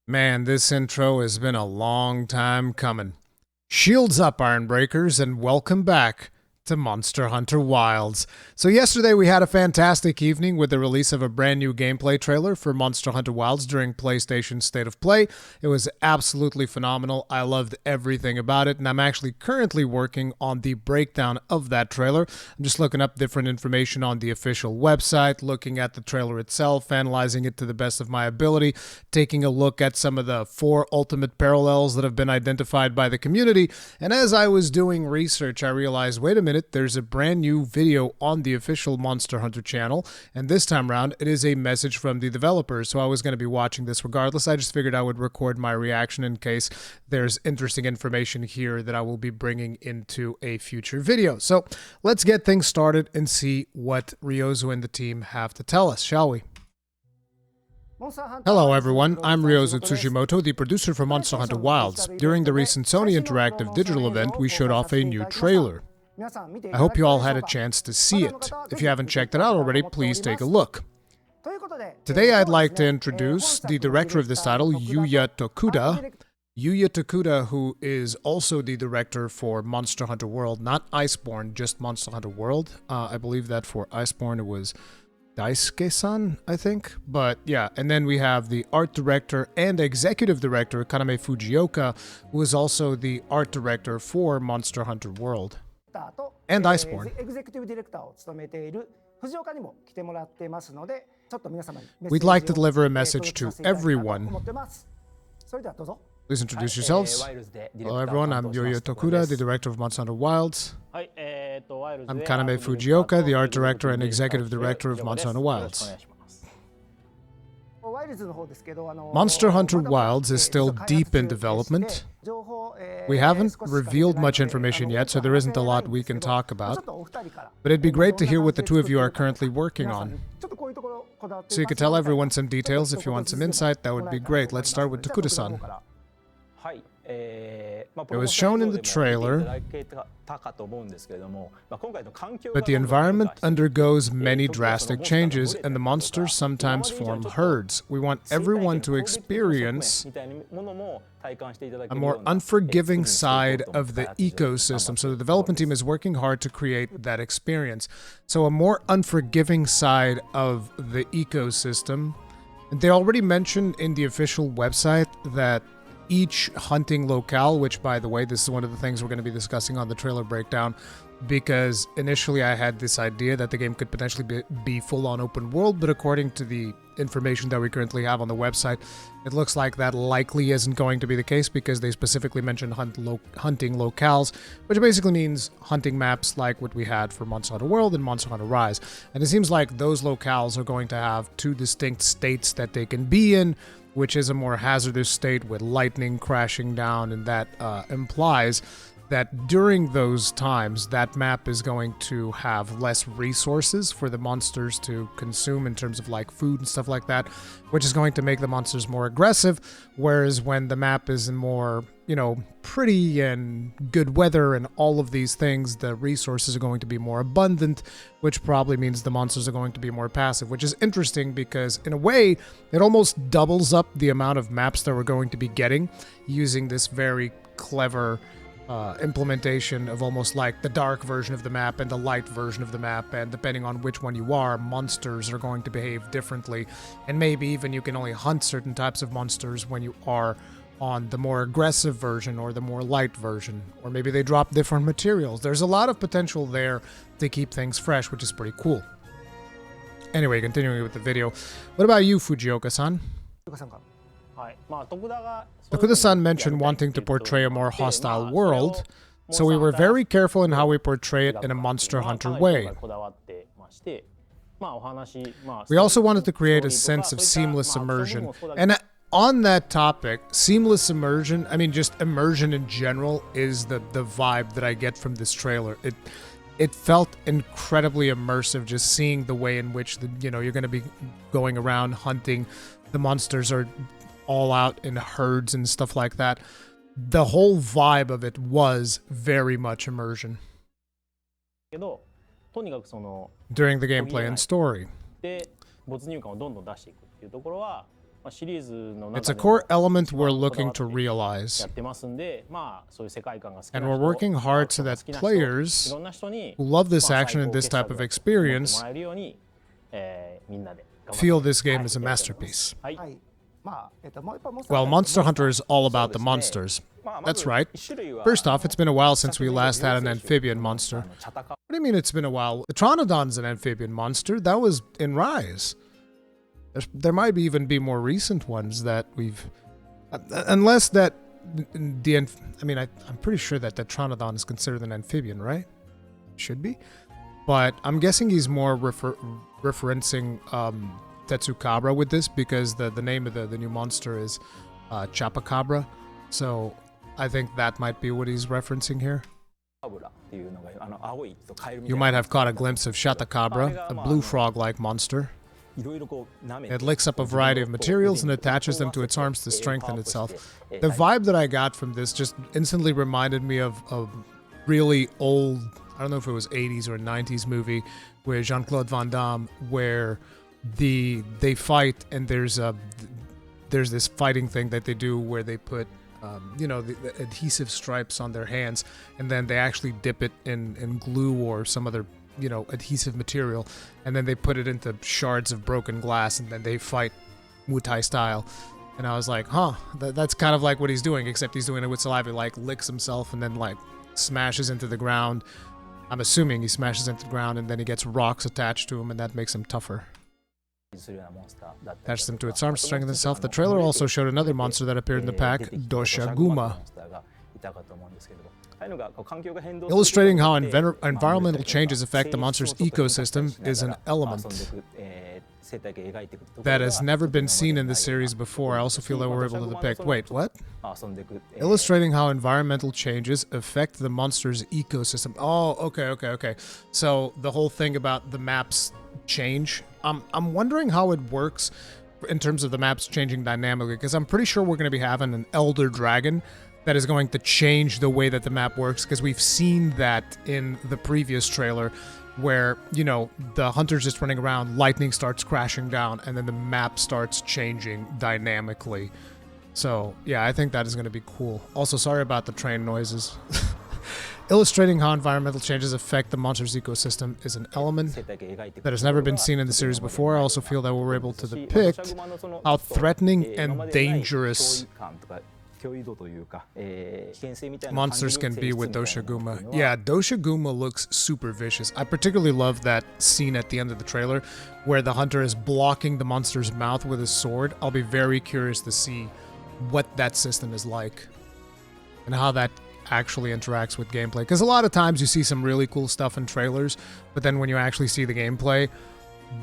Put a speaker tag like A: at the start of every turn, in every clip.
A: Man, this intro has been a long time coming. Shields up, Ironbreakers, and welcome back to Monster Hunter Wilds. So yesterday we had a fantastic evening with the release of a brand new gameplay trailer for Monster Hunter Wilds during PlayStation State of Play. It was absolutely phenomenal. I loved everything about it, and I'm actually currently working on the breakdown of that trailer. I'm just looking up different information on the official website, looking at the trailer itself, analyzing it to the best of my ability, taking a look at some of the 4 ultimate parallels that have been identified by the community, and as I was doing research, I realized, wait a minute, there's a brand new video on the official Monster Hunter channel, and this time around it is a message from the developers, so I was going to be watching this regardless. I just figured I would record my reaction in case there's interesting information here that I will be bringing into a future video. So let's get things started and see what Ryozo and the team have to tell us, shall we? Hello everyone, I'm Ryozo Tsujimoto, the producer for Monster Hunter Wilds. During the recent Sony Interactive digital event, we showed off a new trailer. I hope you all had a chance to see it. If you haven't checked it out already, please take a look. Today I'd like to introduce the director of this title, Yuya Tokuda. Yuya Tokuda, who is also the director for Monster Hunter World, not Iceborne, just Monster Hunter World. I believe that for Iceborne it was Daisuke-san, I think. But yeah, and then we have the art director and executive director, Kaname Fujioka, who is also the art director for Monster Hunter World and Iceborne. We'd like to deliver a message to everyone. Please introduce yourselves. Hello everyone, I'm Yuya Tokuda, the director of Monster Hunter Wilds. I'm Kaname Fujioka, the art director and executive director of Monster Hunter Wilds. Monster Hunter Wilds is still deep in development. We haven't revealed much information yet, so there isn't a lot we can talk about. But it'd be great to hear what the two of you are currently working on. So you could tell everyone some details. If you want some insight, that would be great. Let's start with Tokuda-san. It was shown in the trailer, but the environment undergoes many drastic changes and the monsters sometimes form herds. We want everyone to experience a more unforgiving side of the ecosystem. So the development team is working hard to create that experience. So a more unforgiving side of the ecosystem. They already mentioned in the official website that each hunting locale, which by the way, this is one of the things we're going to be discussing on the trailer breakdown, because initially I had this idea that the game could potentially be full-on open world, but according to the information that we currently have on the website, it looks like that likely isn't going to be the case because they specifically mentioned hunting locales, which basically means hunting maps like what we had for Monster Hunter World and Monster Hunter Rise. And it seems like those locales are going to have 2 distinct states that they can be in, which is a more hazardous state with lightning crashing down, and that implies that during those times, that map is going to have less resources for the monsters to consume in terms of like food and stuff like that, which is going to make the monsters more aggressive, whereas when the map is in more, you know, pretty and good weather and all of these things, the resources are going to be more abundant, which probably means the monsters are going to be more passive, which is interesting because in a way, it almost doubles up the amount of maps that we're going to be getting using this very clever implementation of almost like the dark version of the map and the light version of the map, and depending on which one you are, monsters are going to behave differently, and maybe even you can only hunt certain types of monsters when you are on the more aggressive version or the more light version, or maybe they drop different materials. There's a lot of potential there to keep things fresh, which is pretty cool. Anyway, continuing with the video, what about you, Fujioka-san? Tokuda-san mentioned wanting to portray a more hostile world, so we were very careful in how we portray it in a Monster Hunter way. We also wanted to create a sense of seamless immersion, and on that topic, seamless immersion, I mean just immersion in general, is the vibe that I get from this trailer. It felt incredibly immersive just seeing the way in which you're going to be going around hunting. The monsters are all out in herds and stuff like that. The whole vibe of it was very much immersion during the gameplay and story. It's a core element we're looking to realize. And we're working hard so that players who love this action and this type of experience feel this game is a masterpiece. Well, Monster Hunter is all about the monsters. That's right. First off, it's been a while since we last had an amphibian monster. What do you mean it's been a while? The Pteranodon's an amphibian monster. That was in Rise. There might even be more recent ones that we've... unless that... I'm pretty sure that the Pteranodon is considered an amphibian, right? Should be. But I'm guessing he's more referencing Tetsukabra with this, because the name of the new monster is Chupacabra. So I think that might be what he's referencing here. You might have caught a glimpse of Shatakabra, a blue frog-like monster. It licks up a variety of materials and attaches them to its arms to strengthen itself. The vibe that I got from this just instantly reminded me of a really old, I don't know if it was 80s or 90s movie with Jean-Claude Van Damme, where they fight and there's this fighting thing that they do where they put the adhesive stripes on their hands, and then they actually dip it in glue or some other adhesive material, and then they put it into shards of broken glass, and then they fight Muay Thai style. And I was like, that's kind of like what he's doing, except he's doing it with saliva. Like, licks himself and then like smashes into the ground. I'm assuming he smashes into the ground, and then he gets rocks attached to him, and that makes him tougher. Attached them to its arms to strengthen itself. The trailer also showed another monster that appeared in the pack, Doshaguma. Illustrating how environmental changes affect the monster's ecosystem is an element that has never been seen in the series before. I also feel that we're able to depict... Wait, what? Illustrating how environmental changes affect the monster's ecosystem. Oh, okay. So the whole thing about the maps change. I'm wondering how it works in terms of the maps changing dynamically, because I'm pretty sure we're going to be having an Elder Dragon that is going to change the way that the map works, because we've seen that in the previous trailer where, the hunter's just running around, lightning starts crashing down, and then the map starts changing dynamically. So, yeah, I think that is going to be cool. Also, sorry about the train noises. Illustrating how environmental changes affect the monster's ecosystem is an element that has never been seen in the series before. I also feel that we're able to depict how threatening and dangerous monsters can be with Doshaguma. Yeah, Doshaguma looks super vicious. I particularly love that scene at the end of the trailer where the hunter is blocking the monster's mouth with his sword. I'll be very curious to see what that system is like and how that actually interacts with gameplay, because a lot of times you see some really cool stuff in trailers, but then when you actually see the gameplay,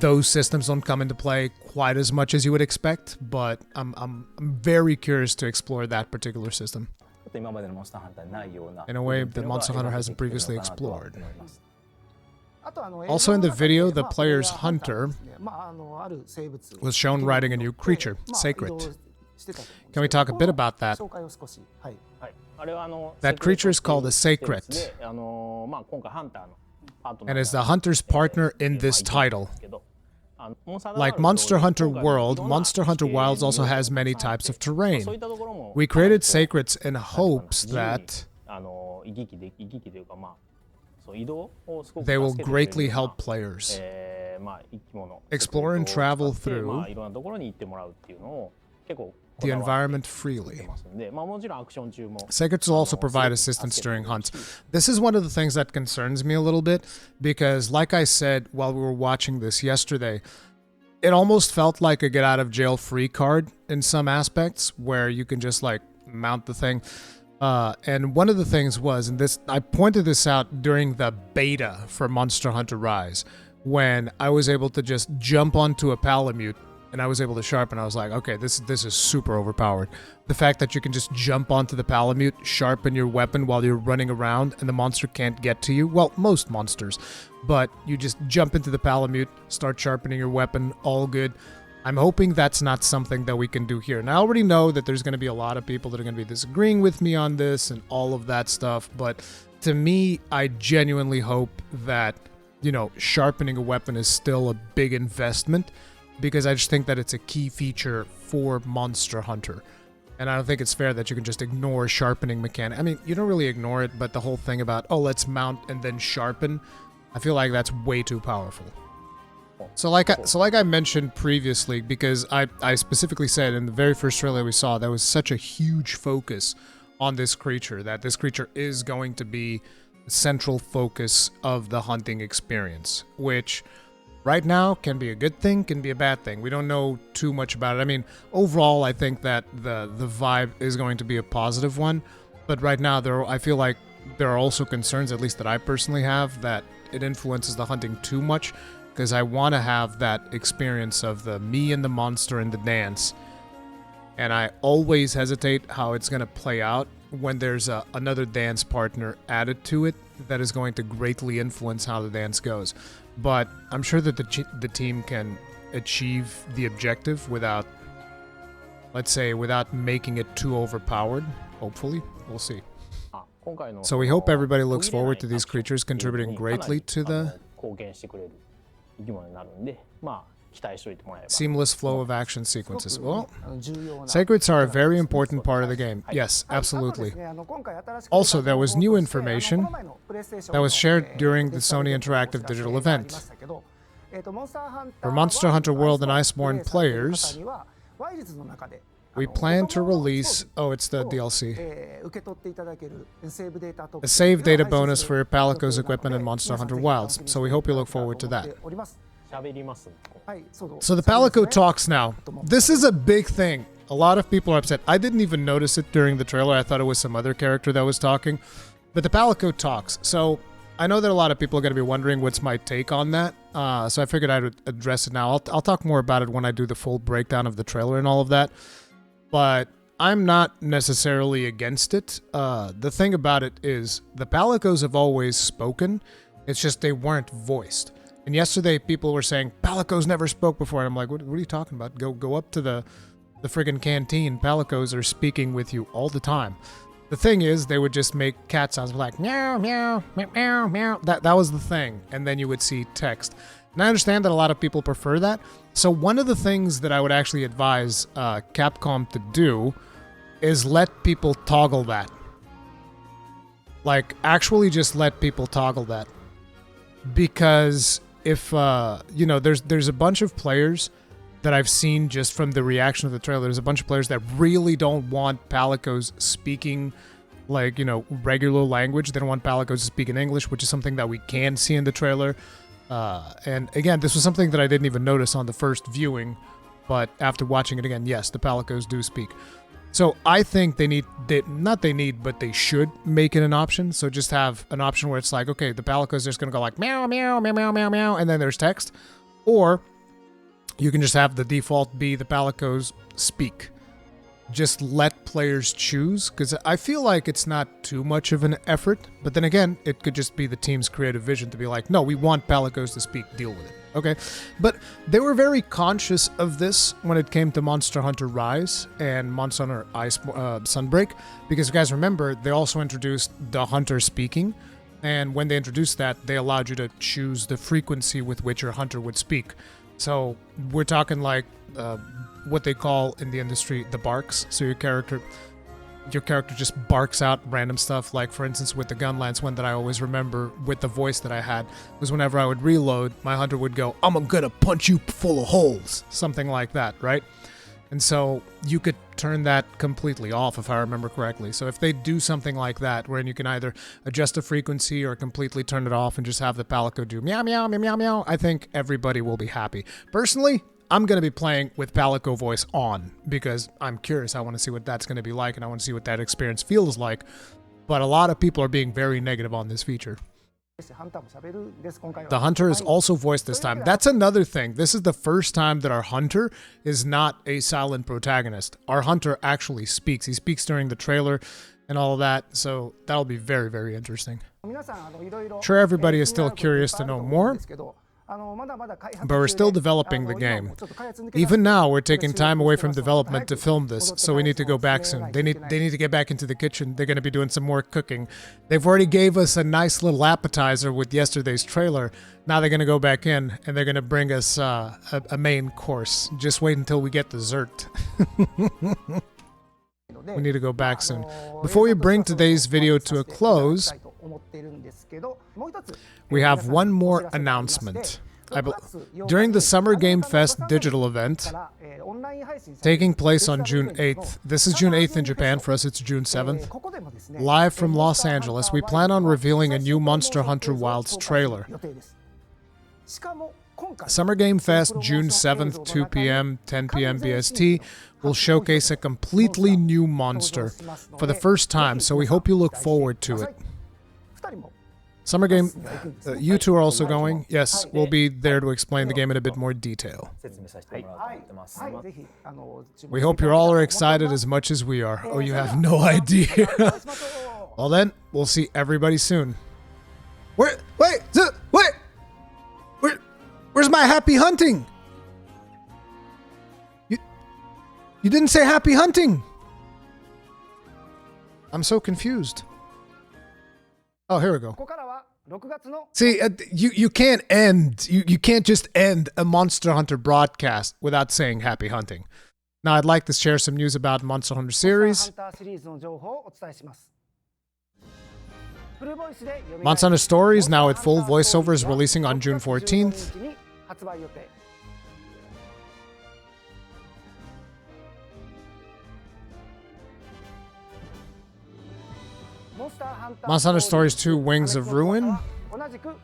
A: those systems don't come into play quite as much as you would expect. But I'm very curious to explore that particular system in a way that Monster Hunter hasn't previously explored. Also in the video, the player's hunter was shown riding a new creature, Seikret. Can we talk a bit about that? That creature is called a Seikret, and is the hunter's partner in this title. Like Monster Hunter World, Monster Hunter Wilds also has many types of terrain. We created Seikrets in hopes that they will greatly help players explore and travel through the environment freely. Seikrets will also provide assistance during hunts. This is one of the things that concerns me a little bit, because like I said while we were watching this yesterday, it almost felt like a get-out-of-jail-free card in some aspects, where you can just like mount the thing. And one of the things was, and this I pointed this out during the beta for Monster Hunter Rise, when I was able to just jump onto a Palamute and I was able to sharpen. I was like, okay, this is super overpowered. The fact that you can just jump onto the Palamute, sharpen your weapon while you're running around, and the monster can't get to you. Well, most monsters. But you just jump into the Palamute, start sharpening your weapon, all good. I'm hoping that's not something that we can do here. And I already know that there's going to be a lot of people that are going to be disagreeing with me on this and all of that stuff. But to me, I genuinely hope that, sharpening a weapon is still a big investment. because I just think that it's a key feature for Monster Hunter. And I don't think it's fair that you can just ignore sharpening mechanic. I mean, you don't really ignore it, but the whole thing about, oh, let's mount and then sharpen, I feel like that's way too powerful. So like I mentioned previously, because I specifically said in the very first trailer we saw, there was such a huge focus on this creature, that this creature is going to be the central focus of the hunting experience, which right now can be a good thing, can be a bad thing. We don't know too much about it. I mean, overall, I think that the vibe is going to be a positive one, but right now I feel like there are also concerns, at least that I personally have, that it influences the hunting too much, because I want to have that experience of the me and the monster and the dance. And I always hesitate how it's going to play out when there's another dance partner added to it that is going to greatly influence how the dance goes. But I'm sure that the team can achieve the objective without, let's say, without making it too overpowered. Hopefully. We'll see. So we hope everybody looks forward to these creatures contributing greatly to the seamless flow of action sequences. Well, Seikrets are a very important part of the game. Yes, absolutely. Also, there was new information that was shared during the Sony Interactive Digital event. For Monster Hunter World and Iceborne players, we plan to release... Oh, it's the DLC. A save data bonus for your Palico's equipment in Monster Hunter Wilds, so we hope you look forward to that. So the Palico talks now. This is a big thing. A lot of people are upset. I didn't even notice it during the trailer. I thought it was some other character that was talking. But the Palico talks. So I know that a lot of people are going to be wondering what's my take on that. So I figured I'd address it now. I'll talk more about it when I do the full breakdown of the trailer and all of that. But I'm not necessarily against it. The thing about it is the Palicos have always spoken. It's just they weren't voiced. And yesterday, people were saying, Palicos never spoke before. And I'm like, what are you talking about? Go up to the friggin' canteen. Palicos are speaking with you all the time. The thing is, they would just make cat sounds like, meow, meow, meow, meow, meow. That was the thing. And then you would see text. And I understand that a lot of people prefer that. So one of the things that I would actually advise Capcom to do is let people toggle that. Like, actually just let people toggle that. Because... if, you know, there's a bunch of players that I've seen just from the reaction of the trailer. There's a bunch of players that really don't want Palicos speaking, like, you know, regular language. They don't want Palicos to speak in English, which is something that we can see in the trailer. And again, this was something that I didn't even notice on the first viewing, but after watching it again, yes, the Palicos do speak. So I think they should make it an option. So just have an option where it's like, okay, the Palico's just going to go like meow, meow, meow, meow, meow, meow, and then there's text. Or you can just have the default be the Palicos speak. Just let players choose, because I feel like it's not too much of an effort. But then again, it could just be the team's creative vision to be like, no, we want Palicos to speak, deal with it. Okay, but they were very conscious of this when it came to Monster Hunter Rise and Monster Hunter Sunbreak, because if you guys remember, they also introduced the hunter speaking, and when they introduced that, they allowed you to choose the frequency with which your hunter would speak. So we're talking like what they call in the industry the barks. So your character just barks out random stuff. Like, for instance, with the Gunlance one that I always remember with the voice that I had was whenever I would reload, my hunter would go, I'm gonna punch you full of holes. Something like that, right? And so you could turn that completely off, if I remember correctly. So if they do something like that, wherein you can either adjust the frequency or completely turn it off and just have the Palico do meow, meow, meow, meow, meow, I think everybody will be happy. Personally, I'm going to be playing with Palico voice on because I'm curious. I want to see what that's going to be like, and I want to see what that experience feels like. But a lot of people are being very negative on this feature. The hunter is also voiced this time. That's another thing. This is the first time that our hunter is not a silent protagonist. Our hunter actually speaks. He speaks during the trailer and all of that, so that'll be very, very interesting. Sure, everybody is still curious to know more. But we're still developing the game. Even now, we're taking time away from development to film this, so we need to go back soon. They need to get back into the kitchen. They're going to be doing some more cooking. They've already gave us a nice little appetizer with yesterday's trailer. Now they're going to go back in, and they're going to bring us a main course. Just wait until we get dessert. We need to go back soon. Before we bring today's video to a close, we have one more announcement. During the Summer Game Fest digital event, taking place on June 8th, this is June 8th in Japan, for us it's June 7th, live from Los Angeles, we plan on revealing a new Monster Hunter Wilds trailer. Summer Game Fest, June 7th, 2 p.m., 10 p.m. BST, will showcase a completely new monster for the first time, so we hope you look forward to it. Summer Game, you two are also going? Yes, we'll be there to explain the game in a bit more detail. We hope you all are excited as much as we are. Oh, you have no idea. Well then, we'll see everybody soon. Where's my happy hunting? You didn't say happy hunting. I'm so confused. Oh, here we go. See, you can't end. You can't just end a Monster Hunter broadcast without saying happy hunting. Now, I'd like to share some news about Monster Hunter series. Monster Hunter Stories, now with full voiceovers, releasing on June 14th. Monster Hunter Stories 2 Wings of Ruin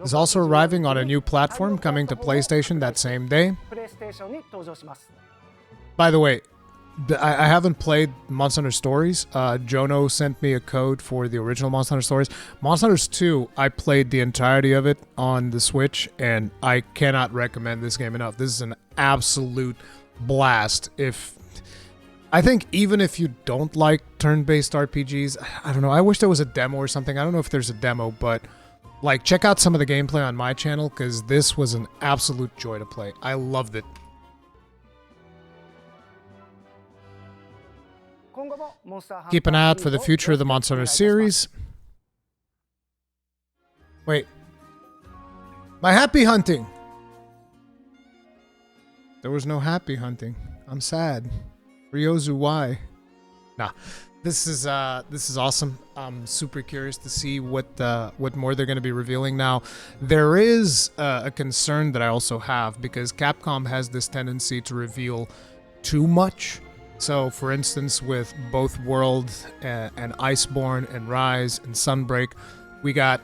A: is also arriving on a new platform, coming to PlayStation that same day. By the way, I haven't played Monster Hunter Stories. Jono sent me a code for the original Monster Hunter Stories. Monster Hunter 2, I played the entirety of it on the Switch, and I cannot recommend this game enough. This is an absolute blast. I think even if you don't like turn-based RPGs, I don't know, I wish there was a demo or something. I don't know if there's a demo, but like, check out some of the gameplay on my channel, because this was an absolute joy to play. I loved it. Keep an eye out for the future of the Monster Hunter series. Wait. My happy hunting! There was no happy hunting. I'm sad. Ryozo, why? Nah, this is awesome. I'm super curious to see what more they're going to be revealing now. There is a concern that I also have, because Capcom has this tendency to reveal too much. So, for instance, with both World and Iceborne and Rise and Sunbreak, we got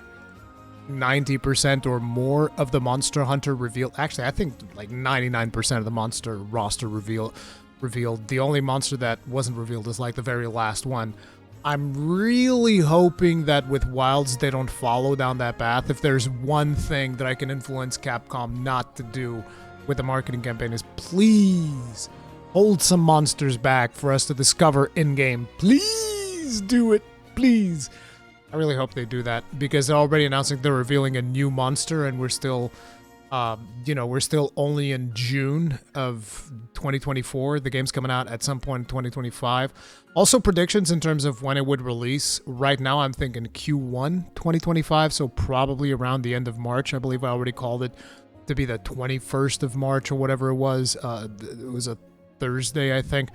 A: 90% or more of the Monster Hunter revealed. Actually, I think like 99% of the monster roster revealed. The only monster that wasn't revealed is like the very last one. I'm really hoping that with Wilds they don't follow down that path. If there's one thing that I can influence Capcom not to do with the marketing campaign, is please hold some monsters back for us to discover in-game. Please do it. Please. I really hope they do that, because they're already announcing they're revealing a new monster, and we're still we're still only in June of 2024. The game's coming out at some point in 2025. Also, predictions in terms of when it would release. Right now, I'm thinking Q1 2025, so probably around the end of March. I believe I already called it to be the 21st of March or whatever it was. It was a Thursday, I think.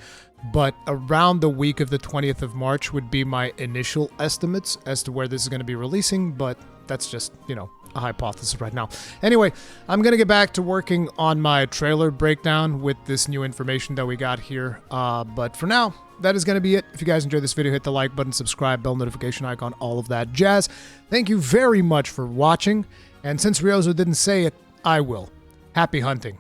A: But around the week of the 20th of March would be my initial estimates as to where this is going to be releasing, but that's just, a hypothesis right now. Anyway, I'm going to get back to working on my trailer breakdown with this new information that we got here. But for now, that is going to be it. If you guys enjoyed this video, hit the like button, subscribe, bell notification icon, all of that jazz. Thank you very much for watching. And since Ryozo didn't say it, I will. Happy hunting.